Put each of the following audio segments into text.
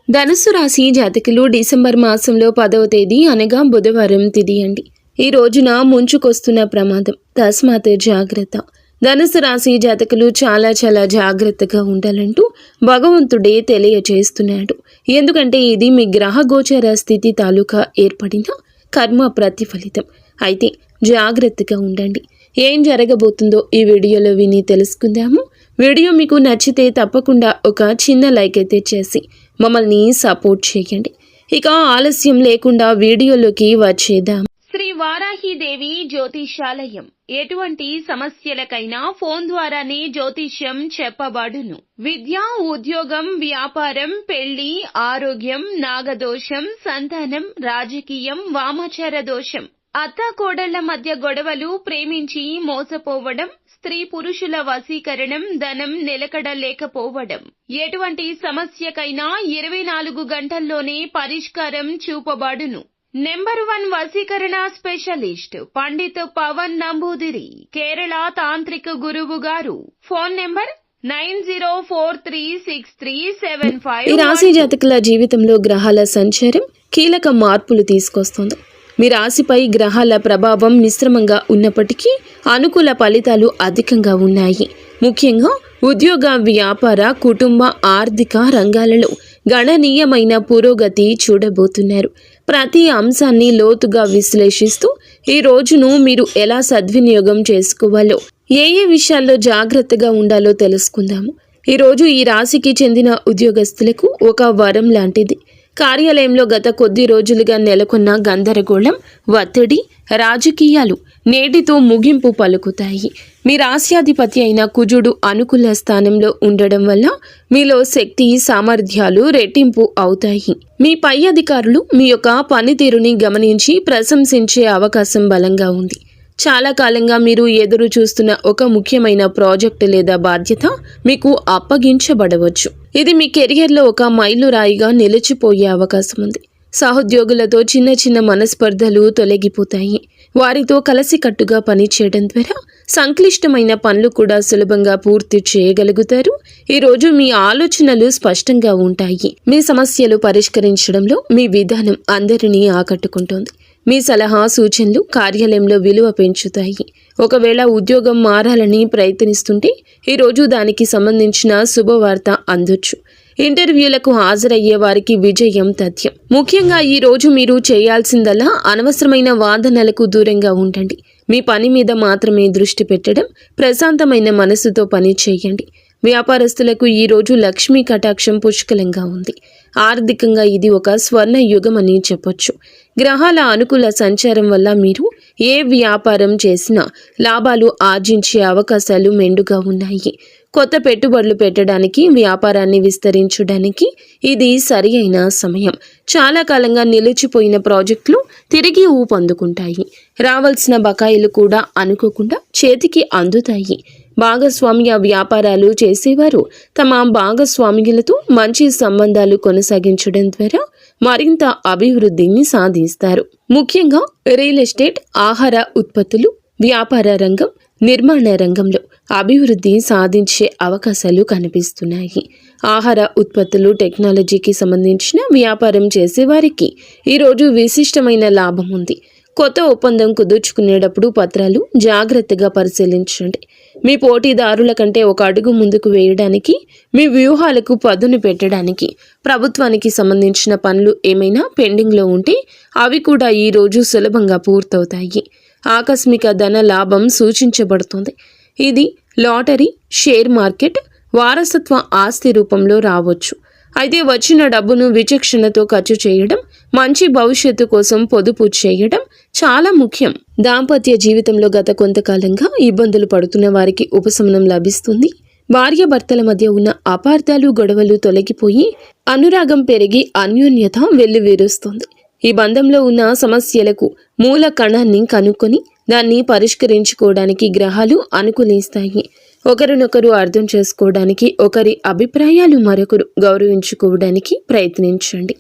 ధనుస్సు రాశి జాతకులు డిసెంబర్ మాసంలో 10వ తేదీ అనగా బుధవారం తిథి అండి. ఈ రోజున ముంచుకొస్తున్న ప్రమాదం, తస్మాత్ జాగ్రత్త. ధనుస్సు రాశి జాతకులు చాలా జాగ్రత్తగా ఉండాలంటూ భగవంతుడే తెలియజేస్తున్నాడు. ఎందుకంటే ఇది మీ గ్రహ గోచర స్థితి తాలూకా ఏర్పడిన కర్మ ప్రతిఫలితం. అయితే జాగ్రత్తగా ఉండండి. ఏం జరగబోతుందో ఈ వీడియోలో విని తెలుసుకుందాము. వీడియో మీకు నచ్చితే తప్పకుండా ఒక చిన్న లైక్ అయితే చేసి మమ్మల్ని సపోర్ట్ చేయండి. ఇక ఆలస్యం లేకుండా వీడియోలోకి వచ్చేద్దాం. శ్రీ వారాహిదేవి జ్యోతిషాలయం. ఎటువంటి సమస్యలకైనా ఫోన్ ద్వారానే జ్యోతిష్యం చెప్పబడును. విద్య, ఉద్యోగం, వ్యాపారం, పెళ్లి, ఆరోగ్యం, నాగదోషం, సంతానం, రాజకీయం, వామాచార దోషం, అత్తాకోడళ్ల మధ్య గొడవలు, ప్రేమించి మోసపోవడం, స్త్రీ పురుషుల వశీకరణం, ధనం నిలకడ లేకపోవడం, ఎటువంటి సమస్యకైనా 24 గంటల్లోనే పరిష్కారం చూపబడును. నెంబర్ 1 వశీకరణ స్పెషలిస్ట్ పండిత్ పవన్ నంబూదిరి, కేరళ తాంత్రిక గురువు గారు. Phone number 90436375. ఈ రాశి జాతకుల జీవితంలో గ్రహాల సంచారం కీలక మార్పులు తీసుకొస్తుంది. మీ రాశిపై గ్రహాల ప్రభావం మిశ్రమంగా ఉన్నప్పటికీ అనుకూల ఫలితాలు అధికంగా ఉన్నాయి. ముఖ్యంగా ఉద్యోగ, వ్యాపార, కుటుంబ, ఆర్థిక రంగాలలో గణనీయమైన పురోగతి చూడబోతున్నారు. ప్రతి అంశాన్ని లోతుగా విశ్లేషిస్తూ ఈ రోజును మీరు ఎలా సద్వినియోగం చేసుకోవాలో, ఏ విషయాల్లో జాగ్రత్తగా ఉండాలో తెలుసుకుందాము. ఈరోజు ఈ రాశికి చెందిన ఉద్యోగస్తులకు ఒక వరం లాంటిది. కార్యాలయంలో గత కొద్ది రోజులుగా నెలకొన్న గందరగోళం, ఒత్తిడి, రాజకీయాలు నేటితో ముగింపు పలుకుతాయి. మీ రాశ్యాధిపతి అయిన కుజుడు అనుకూల స్థానంలో ఉండడం వల్ల మీలో శక్తి, సామర్థ్యాలు రెట్టింపు అవుతాయి. మీ పై అధికారులు మీ యొక్క పనితీరుని గమనించి ప్రశంసించే అవకాశం బలంగా ఉంది. చాలా కాలంగా మీరు ఎదురు చూస్తున్న ఒక ముఖ్యమైన ప్రాజెక్టు లేదా బాధ్యత మీకు అప్పగించబడవచ్చు. ఇది మీ కెరియర్లో ఒక మైలురాయిగా నిలిచిపోయే అవకాశం ఉంది. సహోద్యోగులతో చిన్న మనస్పర్ధలు తొలగిపోతాయి. వారితో కలిసికట్టుగా పనిచేయడం ద్వారా సంక్లిష్టమైన పనులు కూడా సులభంగా పూర్తి చేయగలుగుతారు. ఈరోజు మీ ఆలోచనలు స్పష్టంగా ఉంటాయి. మీ సమస్యలు పరిష్కరించడంలో మీ విధానం అందరినీ ఆకట్టుకుంటుంది. మీ సలహా, సూచనలు కార్యాలయంలో విలువ పెంచుతాయి. ఒకవేళ ఉద్యోగం మారాలని ప్రయత్నిస్తుంటే ఈరోజు దానికి సంబంధించిన శుభవార్త అందొచ్చు. ఇంటర్వ్యూలకు హాజరయ్యే వారికి విజయం తథ్యం. ముఖ్యంగా ఈ రోజు మీరు చేయాల్సిందల్లా అనవసరమైన వాదనలకు దూరంగా ఉండండి. మీ పని మీద మాత్రమే దృష్టి పెట్టడం, ప్రశాంతమైన మనసుతో పని చేయండి. వ్యాపారస్తులకు ఈ రోజు లక్ష్మీ కటాక్షం పుష్కలంగా ఉంది. ఆర్థికంగా ఇది ఒక స్వర్ణ యుగం అని చెప్పొచ్చు. గ్రహాల అనుకూల సంచారం వల్ల మీరు ఏ వ్యాపారం చేసినా లాభాలు ఆర్జించే అవకాశాలు మెండుగా ఉన్నాయి. కొత్త పెట్టుబడులు పెట్టడానికి, వ్యాపారాన్ని విస్తరించడానికి ఇది సరి అయిన సమయం. చాలా కాలంగా నిలిచిపోయిన ప్రాజెక్టులు తిరిగి ఊపందుకుంటాయి. రావాల్సిన బకాయిలు కూడా అనుకోకుండా చేతికి అందుతాయి. భాగస్వామ్య వ్యాపారాలు చేసేవారు తమ భాగస్వామ్యులతో మంచి సంబంధాలు కొనసాగించడం ద్వారా మరింత అభివృద్ధిని సాధిస్తారు. ముఖ్యంగా రియల్ ఎస్టేట్, ఆహార ఉత్పత్తులు, వ్యాపార రంగం, నిర్మాణ రంగంలో అభివృద్ధి సాధించే అవకాశాలు కనిపిస్తున్నాయి. ఆహార ఉత్పత్తులు, టెక్నాలజీకి సంబంధించిన వ్యాపారం చేసేవారికి ఈరోజు విశిష్టమైన లాభం ఉంది. కొత్త ఒప్పందం కుదుర్చుకునేటప్పుడు పత్రాలు జాగ్రత్తగా పరిశీలించండి. మీ పోటీదారుల కంటే ఒక అడుగు ముందుకు వేయడానికి, మీ వ్యూహాలకు పదును పెట్టడానికి, ప్రభుత్వానికి సంబంధించిన పనులు ఏమైనా పెండింగ్లో ఉంటే అవి కూడా ఈరోజు సులభంగా పూర్తవుతాయి. ఆకస్మిక ధన లాభం సూచించబడుతుంది. ఇది లాటరీ, షేర్ మార్కెట్, వారసత్వ ఆస్తి రూపంలో రావచ్చు. అయితే వచ్చిన డబ్బును విచక్షణతో ఖర్చు చేయడం, మంచి భవిష్యత్తు కోసం పొదుపు చేయడం చాలా ముఖ్యం. దాంపత్య జీవితంలో గత కొంతకాలంగా ఇబ్బందులు పడుతున్న వారికి ఉపశమనం లభిస్తుంది. భార్యాభర్తల మధ్య ఉన్న అపార్థాలు, గొడవలు తొలగిపోయి అనురాగం పెరిగి అన్యోన్యత వెల్లివిరుస్తుంది. ఈ బంధంలో ఉన్న సమస్యలకు మూల కణాన్ని కనుక్కొని దాన్ని పరిష్కరించుకోవడానికి గ్రహాలు అనుకూలిస్తాయి. ఒకరినొకరు అర్థం చేసుకోవడానికి, ఒకరి అభిప్రాయాలు మరొకరు గౌరవించుకోవడానికి ప్రయత్నించండి.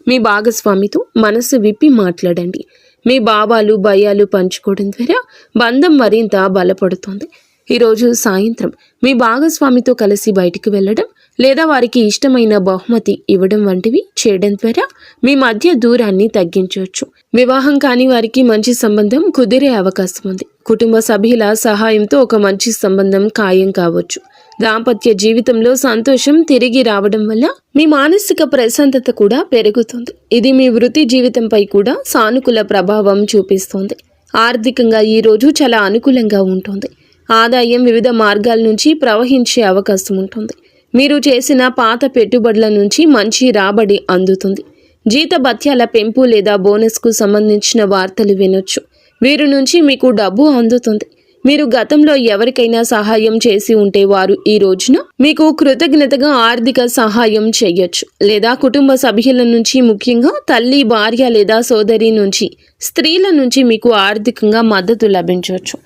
మీ భాగస్వామితో మనసు విప్పి మాట్లాడండి. మీ భావాలు, భయాలు పంచుకోవడం ద్వారా బంధం మరింత బలపడుతుంది. ఈరోజు సాయంత్రం మీ భాగస్వామితో కలిసి బయటికి వెళ్ళడం లేదా వారికి ఇష్టమైన బహుమతి ఇవ్వడం వంటివి చేయడం ద్వారా మీ మధ్య దూరాన్ని తగ్గించవచ్చు. వివాహం కాని వారికి మంచి సంబంధం కుదిరే అవకాశం ఉంది. కుటుంబ సభ్యుల సహాయంతో ఒక మంచి సంబంధం ఖాయం కావచ్చు. దాంపత్య జీవితంలో సంతోషం తిరిగి రావడం వల్ల మీ మానసిక ప్రశాంతత కూడా పెరుగుతుంది. ఇది మీ వృత్తి జీవితంపై కూడా సానుకూల ప్రభావం చూపిస్తుంది. ఆర్థికంగా ఈ రోజు చాలా అనుకూలంగా ఉంటుంది. ఆదాయం వివిధ మార్గాల నుంచి ప్రవహించే అవకాశం ఉంటుంది. మీరు చేసిన పాత పెట్టుబడుల నుంచి మంచి రాబడి అందుతుంది. జీతభత్యాల పెంపు లేదా బోనస్కు సంబంధించిన వార్తలు వినొచ్చు. వీరి నుంచి మీకు డబ్బు అందుతుంది. మీరు గతంలో ఎవరికైనా సహాయం చేసి ఉంటే వారు ఈ రోజున మీకు కృతజ్ఞతగా ఆర్థిక సహాయం చేయొచ్చు. లేదా కుటుంబ సభ్యుల నుంచి, ముఖ్యంగా తల్లి, భార్య లేదా సోదరి నుంచి, స్త్రీల నుంచి మీకు ఆర్థికంగా మద్దతు లభించవచ్చు.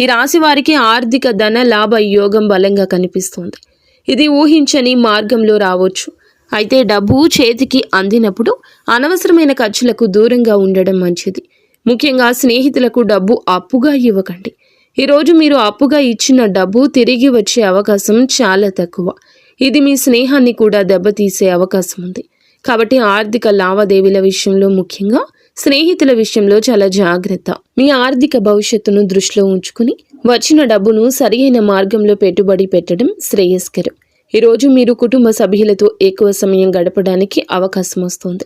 ఈ రాశి వారికి ఆర్థిక ధన లాభ యోగం బలంగా కనిపిస్తుంది. ఇది ఊహించని మార్గంలో రావచ్చు. అయితే డబ్బు చేతికి అందినప్పుడు అనవసరమైన ఖర్చులకు దూరంగా ఉండడం మంచిది. ముఖ్యంగా స్నేహితులకు డబ్బు అప్పుగా ఇవ్వకండి. ఈరోజు మీరు అప్పుగా ఇచ్చిన డబ్బు తిరిగి వచ్చే అవకాశం చాలా తక్కువ. ఇది మీ స్నేహాన్ని కూడా దెబ్బతీసే అవకాశం ఉంది. కాబట్టి ఆర్థిక లావాదేవీల విషయంలో, ముఖ్యంగా స్నేహితుల విషయంలో చాలా జాగ్రత్త. మీ ఆర్థిక భవిష్యత్తును దృష్టిలో ఉంచుకుని వచ్చిన డబ్బును సరియైన మార్గంలో పెట్టుబడి పెట్టడం శ్రేయస్కరం. ఈరోజు మీరు కుటుంబ సభ్యులతో ఎక్కువ సమయం గడపడానికి అవకాశం వస్తుంది.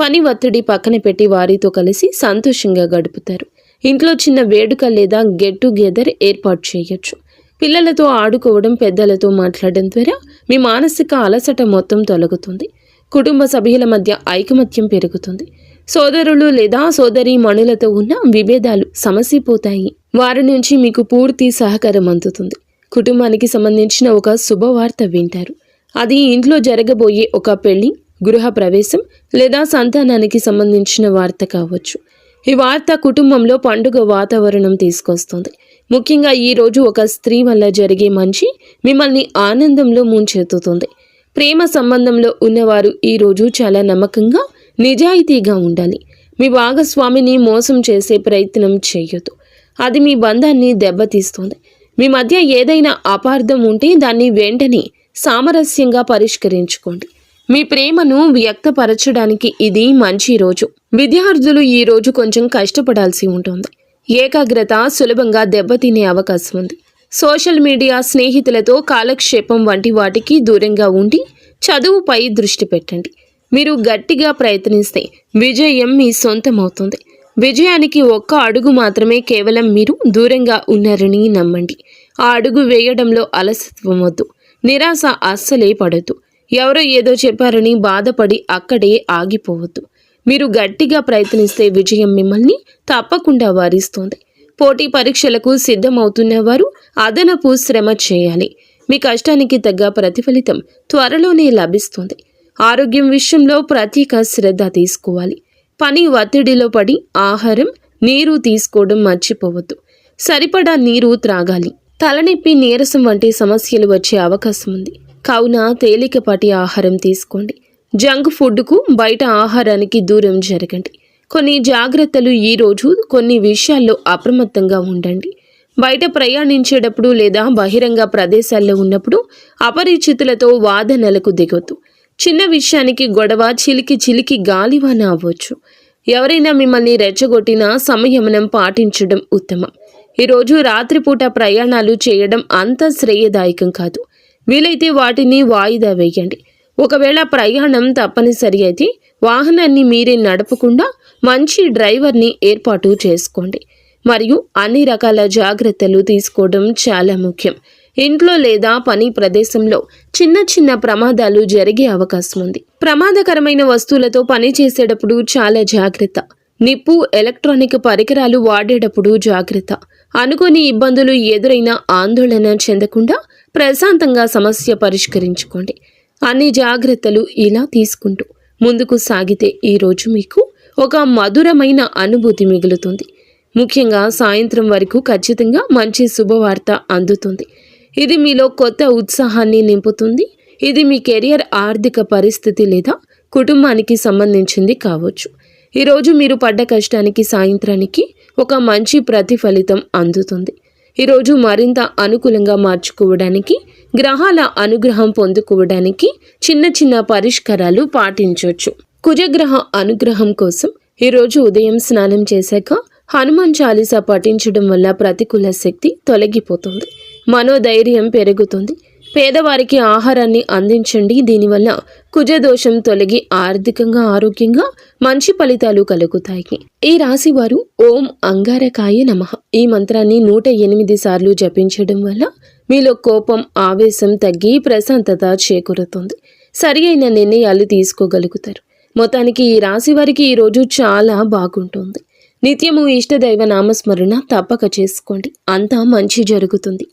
పని ఒత్తిడి పక్కన పెట్టి వారితో కలిసి సంతోషంగా గడుపుతారు. ఇంట్లో చిన్న వేడుక లేదా గెట్ టుగెదర్ ఏర్పాటు చేయొచ్చు. పిల్లలతో ఆడుకోవడం, పెద్దలతో మాట్లాడడం ద్వారా మీ మానసిక అలసట మొత్తం తొలగుతుంది. కుటుంబ సభ్యుల మధ్య ఐకమత్యం పెరుగుతుంది. సోదరులు లేదా సోదరీ మణులతో ఉన్న విభేదాలు సమసిపోతాయి. వారి నుంచి మీకు పూర్తి సహకారం అందుతుంది. కుటుంబానికి సంబంధించిన ఒక శుభవార్త వింటారు. అది ఇంట్లో జరగబోయే ఒక పెళ్లి, గృహ ప్రవేశం లేదా సంతానానికి సంబంధించిన వార్త కావచ్చు. ఈ వార్త కుటుంబంలో పండుగ వాతావరణం తీసుకొస్తుంది. ముఖ్యంగా ఈ రోజు ఒక స్త్రీ వల్ల జరిగే మంచి మిమ్మల్ని ఆనందంలో ముంచెత్తుతుంది. ప్రేమ సంబంధంలో ఉన్నవారు ఈ రోజు చాలా నమ్మకంగా, నిజాయితీగా ఉండాలి. మీ భాగస్వామిని మోసం చేసే ప్రయత్నం చేయొద్దు. అది మీ బంధాన్ని దెబ్బతీస్తుంది. మీ మధ్య ఏదైనా అపార్థం ఉంటే దాన్ని వెంటనే సామరస్యంగా పరిష్కరించుకోండి. మీ ప్రేమను వ్యక్తపరచడానికి ఇది మంచి రోజు. విద్యార్థులు ఈ రోజు కొంచెం కష్టపడాల్సి ఉంటుంది. ఏకాగ్రత సులభంగా దెబ్బతినే అవకాశం ఉంది. సోషల్ మీడియా, స్నేహితులతో కాలక్షేపం వంటి వాటికి దూరంగా ఉండి చదువుపై దృష్టి పెట్టండి. మీరు గట్టిగా ప్రయత్నిస్తే విజయం మీ సొంతమవుతుంది. విజయానికి ఒక్క అడుగు మాత్రమే కేవలం మీరు దూరంగా ఉన్నారని నమ్మండి. ఆ అడుగు వేయడంలో అలసత్వం వద్దు. నిరాశ అస్సలే పడద్దు. ఎవరో ఏదో చెప్పారని బాధపడి అక్కడే ఆగిపోవద్దు. మీరు గట్టిగా ప్రయత్నిస్తే విజయం మిమ్మల్ని తప్పకుండా వరిస్తుంది. పోటీ పరీక్షలకు సిద్ధమవుతున్న వారు అదనపు శ్రమ చేయాలి. మీ కష్టానికి తగ్గ ప్రతిఫలితం త్వరలోనే లభిస్తుంది. ఆరోగ్యం విషయంలో ప్రత్యేక శ్రద్ధ తీసుకోవాలి. పని ఒత్తిడిలో పడి ఆహారం, నీరు తీసుకోవడం మర్చిపోవద్దు. సరిపడా నీరు త్రాగాలి. తలనొప్పి, నీరసం వంటి సమస్యలు వచ్చే అవకాశం ఉంది. కావున తేలికపాటి ఆహారం తీసుకోండి. జంక్ ఫుడ్కు, బయట ఆహారానికి దూరం జరగండి. కొన్ని జాగ్రత్తలు ఈ రోజు కొన్ని విషయాల్లో అప్రమత్తంగా ఉండండి. బయట ప్రయాణించేటప్పుడు లేదా బహిరంగ ప్రదేశాల్లో ఉన్నప్పుడు అపరిచితులతో వాదనలకు దిగొద్దు. చిన్న విషయానికి గొడవ, చిలికి గాలివాన అవ్వచ్చు. ఎవరైనా మిమ్మల్ని రెచ్చగొట్టినా సంయమనం పాటించడం ఉత్తమం. ఈరోజు రాత్రిపూట ప్రయాణాలు చేయడం అంత శ్రేయదాయకం కాదు. వీలైతే వాటిని వాయిదా వేయండి. ఒకవేళ ప్రయాణం తప్పనిసరి అయితే వాహనాన్ని మీరే నడపకుండా మంచి డ్రైవర్ని ఏర్పాటు చేసుకోండి. మరియు అన్ని రకాల జాగ్రత్తలు తీసుకోవడం చాలా ముఖ్యం. ఇంట్లో లేదా పని ప్రదేశంలో చిన్న ప్రమాదాలు జరిగే అవకాశం ఉంది. ప్రమాదకరమైన వస్తువులతో పని చేసేటప్పుడు చాలా జాగ్రత్త. నిప్పు, ఎలక్ట్రానిక్ పరికరాలు వాడేటప్పుడు జాగ్రత్త. అనుకోని ఇబ్బందులు ఎదురైనా ఆందోళన చెందకుండా ప్రశాంతంగా సమస్య పరిష్కరించుకోండి. అన్ని జాగ్రత్తలు ఇలా తీసుకుంటూ ముందుకు సాగితే ఈరోజు మీకు ఒక మధురమైన అనుభూతి మిగులుతుంది. ముఖ్యంగా సాయంత్రం వరకు ఖచ్చితంగా మంచి శుభవార్త అందుతుంది. ఇది మీలో కొత్త ఉత్సాహాన్ని నింపుతుంది. ఇది మీ కెరియర్, ఆర్థిక పరిస్థితి లేదా కుటుంబానికి సంబంధించింది కావచ్చు. ఈరోజు మీరు పడ్డ కష్టానికి సాయంత్రానికి ఒక మంచి ప్రతిఫలితం అందుతుంది. ఈరోజు మరింత అనుకూలంగా మార్చుకోవడానికి, గ్రహాల అనుగ్రహం పొందుకోవడానికి చిన్న చిన్న పరిష్కారాలు పాటించవచ్చు. కుజగ్రహ అనుగ్రహం కోసం ఈరోజు ఉదయం స్నానం చేశాక హనుమాన్ చాలీసా పఠించడం వల్ల ప్రతికూల శక్తి తొలగిపోతుంది, మనోధైర్యం పెరుగుతుంది. పేదవారికి ఆహారాన్ని అందించండి. దీనివల్ల కుజదోషం తొలగి ఆర్థికంగా, ఆరోగ్యంగా మంచి ఫలితాలు కలుగుతాయి. ఈ రాశి వారు ఓం అంగారకాయ నమః ఈ మంత్రాన్ని 108 సార్లు జపించడం వల్ల మీలో కోపం, ఆవేశం తగ్గి ప్రశాంతత చేకూరుతుంది. సరి అయిన నిర్ణయాలు తీసుకోగలుగుతారు. మొత్తానికి ఈ రాశి వారికి ఈరోజు చాలా బాగుంటుంది. నిత్యము ఇష్టదైవ నామస్మరణ తప్పక చేసుకోండి. అంతా మంచి జరుగుతుంది.